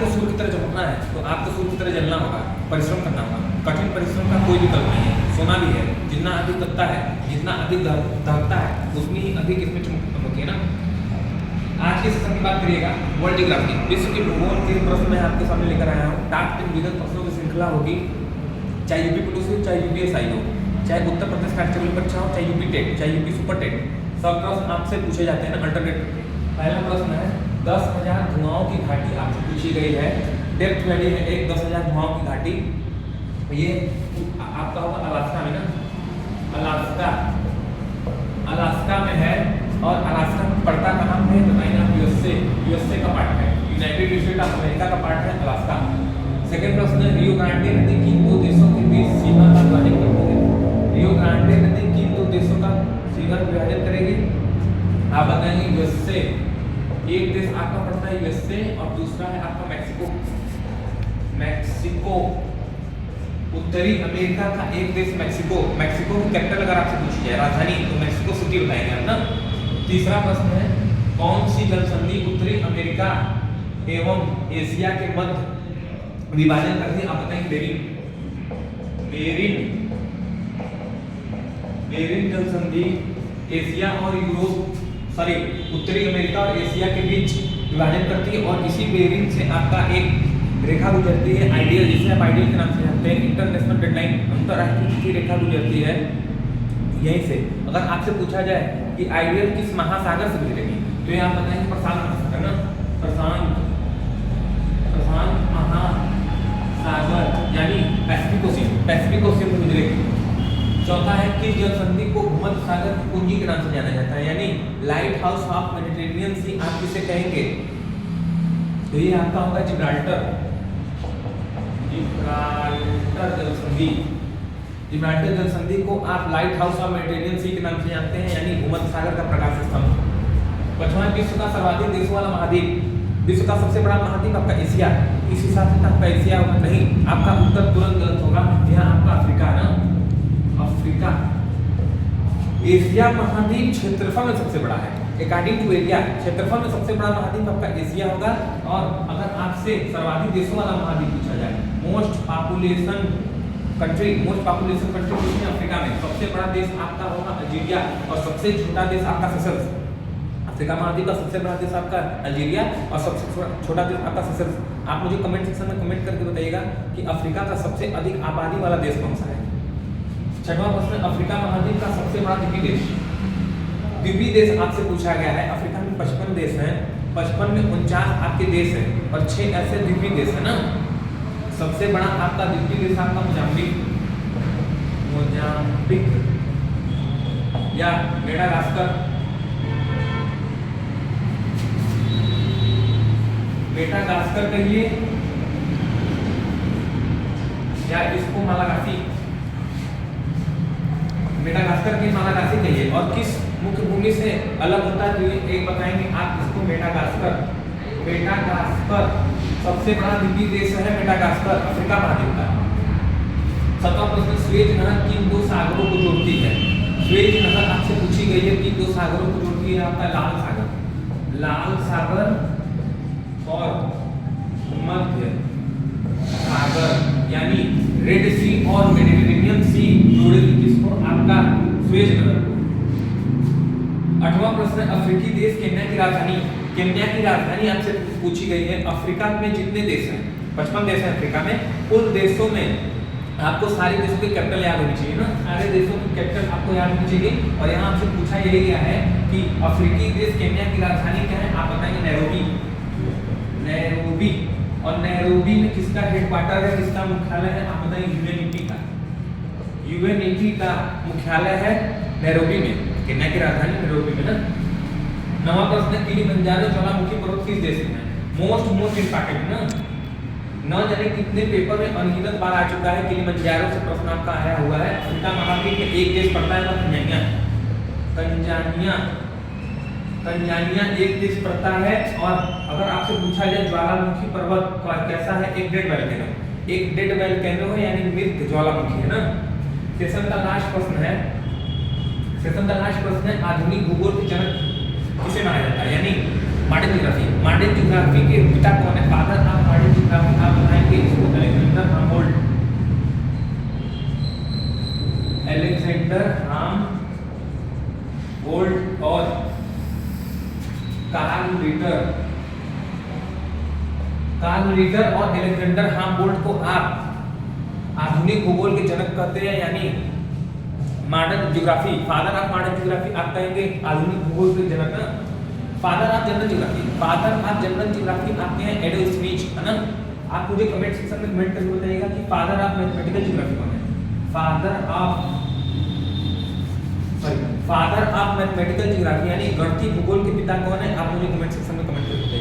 आपको सूर्य की तरह चमकना है तो आपको सूर्य की तरह जलना होगा, परिश्रम करना होगा। कठिन परिश्रम का कोई विकल्प नहीं है। सोना भी है, जितना अधिक तपता है, जितना अधिक दहकता है, उतनी ही अधिक इसमें चमक होती है ना। आज के सेशन की बात करिएगा वर्ल्ड जियोग्राफी, विश्व के भूगोल के प्रश्न मैं आपके सामने लेकर आया हूँ। टॉप 10 विगत प्रश्नों की श्रृंखला होगी, चाहे यूपी पुलिस हो, चाहे यूपीएसआई हो, चाहे उत्तर प्रदेश कांस्टेबल परीक्षा हो, चाहे यूपी टेट, चाहे यूपी सुपर टेट, सब प्रश्न आपसे पूछे जाते हैं ना अल्टरनेट। पहला प्रश्न है 10,000 धुआओं की घाटी आपसे पूछी गई है। डेप्थ वैली है एक 10,000 धुआओं की घाटी, ये आपका होगा अलास्का में ना, अलास्का में है। और अलास्का पड़ता कहाँ है बताइए आप? यूएसए का पार्ट है, यूनाइटेड स्टेट ऑफ अमेरिका का पार्ट है अलास्का। सेकंड प्रश्न है रियो ग्रांडे नदी किन दो देशों के बीच सीमा का विभाजन करती है? रियो ग्रांडे नदी किन दो देशों का सीमा विभाजन करेगी? आप बताएंगे यूएसए। एक देश आपका पड़ता है यूएसए और दूसरा है आपका मैक्सिको। उत्तरी अमेरिका का एक देश मैक्सिको की कैपिटल अगर आपसे पूछी जाए राजधानी तो मैक्सिको सिटी बताएंगे आप ना। तीसरा प्रश्न है कौन सी जल संधि उत्तरी अमेरिका एवं एशिया के मध्य विभाजन करती है? आप बताएंगे बेरिन जल संधि एशिया और उत्तरी अमेरिका और एशिया के बीच विभाजन करती है। और इसी बेरिन से आपका एक रेखा गुजरती है आइडियल, जिसे आप आइडियल के नाम से जानते हैं, इंटरनेशनल डेडलाइन, अंतरराष्ट्रीय रेखा गुजरती है यहीं से। अगर आपसे पूछा जाए कि आइडियल किस महासागर से गुजरेगी तो ये आप बताएंगे प्रशांत महासागर ना, प्रशांत महासागर यानी पैसिफिक ओशियन से गुजरेगी। चौथा है किस जल संधि को भूमध्य सागर की कुंजी के नाम से जाना जाता है, यानी लाइट हाउस ऑफ मेडिटेरेनियन सी आप किसे कहेंगे? तो ये आपका होगा जिब्राल्टर जल संधि को आप लाइट हाउस ऑफ मेडिटेरेनियन सी के नाम से जानते हैं, यानी भूमध्य सागर का प्रकाश स्तंभ। पांचवां विश्व का सर्वाधिक देशों वाला महाद्वीप, विश्व का सबसे बड़ा महाद्वीप आपका एशिया। इस हिसाब से आपका एशिया होगा नहीं, आपका उत्तर तुरंत गलत होगा। यहाँ आपका अफ्रीका ना, अफ्रीका। एशिया महाद्वीप क्षेत्रफल में सबसे बड़ा है, अकॉर्डिंग टू एरिया क्षेत्रफल में सबसे बड़ा महाद्वीप आपका एशिया होगा। और अगर आपसे सर्वाधिक देशों वाला महाद्वीप पूछा जाए, मोस्ट पॉपुलेशन कंट्री किसमें? अफ्रीका में। सबसे बड़ा देश आपका होगा अल्जीरिया और सबसे छोटा देश आपका सेशल्स। अफ्रीका महाद्वीप का सबसे बड़ा देश आपका अल्जीरिया और सबसे छोटा देश आपका सेशल्स। आप मुझे कमेंट सेक्शन में कमेंट करके बताइएगा कि अफ्रीका का सबसे अधिक आबादी वाला देश कौन सा है। छठवां प्रश्न अफ्रीका महाद्वीप का सबसे बड़ा द्वीपीय देश आपसे पूछा गया है। अफ्रीका में 55 देश हैं, 55 में 49 आपके देश हैं और 6 ऐसे द्वीपीय देश है ना। सबसे बड़ा आपका द्वीपीय देश आपका मोजाम्बिक या मेडागास्कर कहिए या इसको मालागासी, मेडागास्कर की मालागासी कहिए। और किस मुख्य भूमि से अलग होता है तो एक बताएंगे आप इसको मेडागास्कर सबसे बड़ा द्वीपीय देश है मेडागास्कर, अफ्रीका महाद्वीप का। सातवां प्रश्न स्वेज नहर किन दो सागरों को जोड़ती है? स्वेज नहर आपसे पूछी गई है किन दो सागरों को जोड़ती है? आपका लाल सागर और मध्य सागर यानी रेड सी और मेडिटेरेनियन सी जोड़ेगी किसको? आपका स्वेज नहर को। आठवां प्रश्न अफ्रीकी देश केन्या की राजधानी आपसे पूछी गई है। अफ्रीका में जितने देश हैं 55 देश हैं अफ्रीका में, उन देशों में आपको सारे देशों की कैपिटल याद होनी चाहिए ना, सारे देशों की कैपिटल आपको याद होनी चाहिए। और यहाँ आपसे पूछा यही गया है कि अफ्रीकी देश केन्या की राजधानी क्या है? आप बताएंगे नैरोबी। और नैरोबी में किसका हेडक्वार्टर है, किसका मुख्यालय है? आप बताएंगे यूएनईपी का मुख्यालय है नैरोबी में, केन्या की राजधानी नैरोबी में ना। नवा प्रश्न किलिमंजारो ज्वालामुखी पर्वत किस देश में है? मोस्ट इंपॉर्टेंट ना, न जाने कितने पेपर में अनगिनत बार आ चुका है किलिमंजारो से प्रश्न आपका आया हुआ है। अफ्रीका महाद्वीप में एक देश पड़ता है तंजानिया एक देश पड़ता है। और अगर आपसे पूछा जाए ज्वालामुखी पर्वत कैसा है? एक डेड वोल्केनो है यानी मृत ज्वालामुखी है ना। सेशन का लास्ट प्रश्न है आधुनिक भूगोल के जनक किसे माना जाता है? यानी मॉडर्न ज्योग्राफी के पिता कौन है? फादर ऑफ मॉडर्न और कार्ल रीटर और अलेक्जेंडर हैम्बोल्ट को आप आधुनिक भूगोल के जनक कहते हैं, यानी modern geography, father of modern geography आप कहेंगे, आधुनिक भूगोल के जनक ना। फादर ऑफ जनरल ज्योग्राफी आपके हैं एडम स्मिथ, है ना। आप मुझे कमेंट सेक्शन में कमेंट करके बताइएगा कि फादर ऑफ मैथमेटिकल ज्योग्राफी कौन है। फादर ऑफ मैथमेटिकल ज्योग्राफी यानी गणितीय भूगोल के पिता कौन है, आप मुझे कमेंट सेक्शन में कमेंट करके बताइए।